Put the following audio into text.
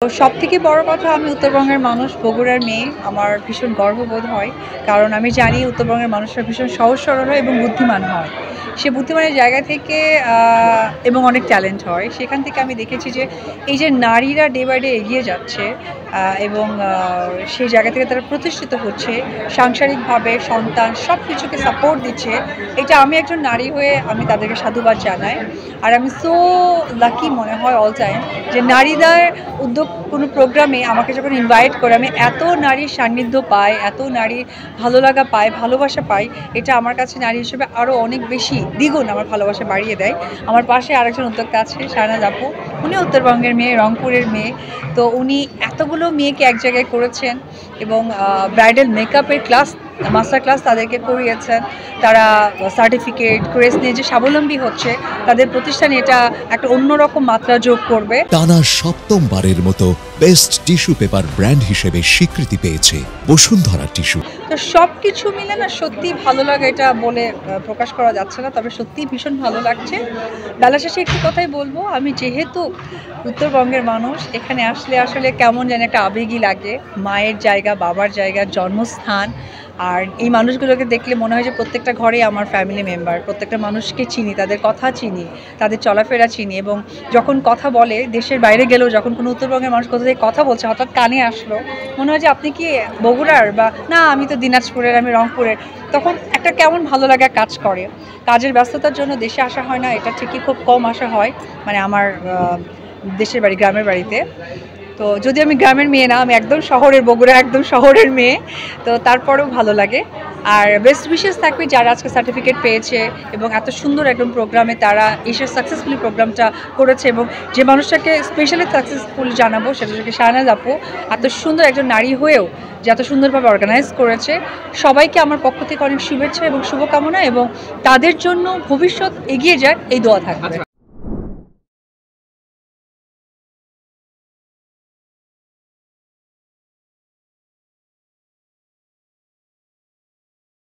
তো সবথেকে বড় কথা আমি উত্তরবঙ্গের মানুষ, বগুড়ার মেয়ে। আমার ভীষণ গর্ববোধ হয়। কারণ আমি জানি উত্তরবঙ্গের মানুষরা ভীষণ সহজ সরল হয় এবং বুদ্ধিমান হয়। সে বুদ্ধিমানের জায়গা থেকে এবং অনেক ট্যালেন্ট হয়। সেখান থেকে আমি দেখেছি যে এই যে নারীরা ডে বাই ডে এগিয়ে যাচ্ছে এবং সেই জায়গা থেকে তারা প্রতিষ্ঠিত হচ্ছে, সাংসারিকভাবে সন্তান সব কিছুকে সাপোর্ট দিচ্ছে। এটা আমি একজন নারী হয়ে আমি তাদেরকে সাধুবাদ জানাই। আর আমি সো লাকি মনে হয় অল টাইম যে নারীদের উদ্যোগ কোনো প্রোগ্রামে আমাকে যখন ইনভাইট করে আমি এত নারীর সান্নিধ্য পাই, এত নারীর ভালো লাগা পাই, ভালোবাসা পাই। এটা আমার কাছে নারী হিসেবে আরও অনেক বেশি দ্বিগুণ আমার ভালোবাসা বাড়িয়ে দেয়। আমার পাশে আরেকজন উদ্যোক্তা আছে, শাহনাজ আপু। উনি উত্তরবঙ্গের মেয়ে, রংপুরের মেয়ে। তো উনি এতগুলো মেয়েকে এক জায়গায় করেছেন এবং ব্রাইডাল মেকআপের ক্লাস, মাস্টার ক্লাস তাদেরকে করিয়েছেন। তারা সার্টিফিকেট ক্রেস নিয়ে যে স্বাবলম্বী হচ্ছে, তাদের প্রতিষ্ঠানে এটা একটা অন্যরকম মাত্রা যোগ করবে। টানা সপ্তমবারের মতো বেস্ট টিস্যু পেপার ব্র্যান্ড হিসেবে স্বীকৃতি পেয়েছে বসুন্ধরা টিস্যু। তো সব কিছু মিলে না সত্যি ভালো লাগে, এটা বলে প্রকাশ করা যাচ্ছে না, তবে সত্যিই ভীষণ ভালো লাগছে। বেলা শেষে একটি কথাই বলবো, আমি যেহেতু উত্তরবঙ্গের মানুষ, এখানে আসলে কেমন যেন একটা আবেগই লাগে। মায়ের জায়গা, বাবার জায়গা, জন্মস্থান। আর এই মানুষগুলোকে দেখলে মনে হয় যে প্রত্যেকটা ঘরেই আমার ফ্যামিলি মেম্বার। প্রত্যেকটা মানুষকে চিনি, তাদের কথা চিনি, তাদের চলাফেরা চিনি। এবং যখন কথা বলে, দেশের বাইরে গেলেও যখন কোনো উত্তরবঙ্গের মানুষ কোথা থেকে কথা বলছে হঠাৎ কানে আসলো, মনে হয় যে আপনি কি বগুড়ার, বা না আমি তো দিনাজপুরের, আমি রংপুরের। তখন একটা কেমন ভালো লাগা কাজ করে। কাজের ব্যস্ততার জন্য দেশে আসা হয় না, এটা ঠিকই খুব কম আসা হয়, মানে আমার দেশের বাড়ি, গ্রামের বাড়িতে। তো যদি আমি গ্রামের মেয়ে না, আমি একদম শহরের, বগুড়া একদম শহরের মেয়ে। তো তারপরেও ভালো লাগে। আর বেস্ট উইশেস থাকবে যারা আজকে সার্টিফিকেট পেয়েছে এবং এত সুন্দর একদম প্রোগ্রামে তারা এসে সাকসেসফুলি প্রোগ্রামটা করেছে। এবং যে মানুষটাকে স্পেশালি সাকসেসফুল জানাবো সেটা হচ্ছে শাহনাজ আপু। এত সুন্দর একজন নারী হয়েও যে এত সুন্দরভাবে অর্গানাইজ করেছে। সবাইকে আমার পক্ষ থেকে অনেক শুভেচ্ছা এবং শুভকামনা, এবং তাদের জন্য ভবিষ্যৎ এগিয়ে যাক এই দোয়া থাকবে।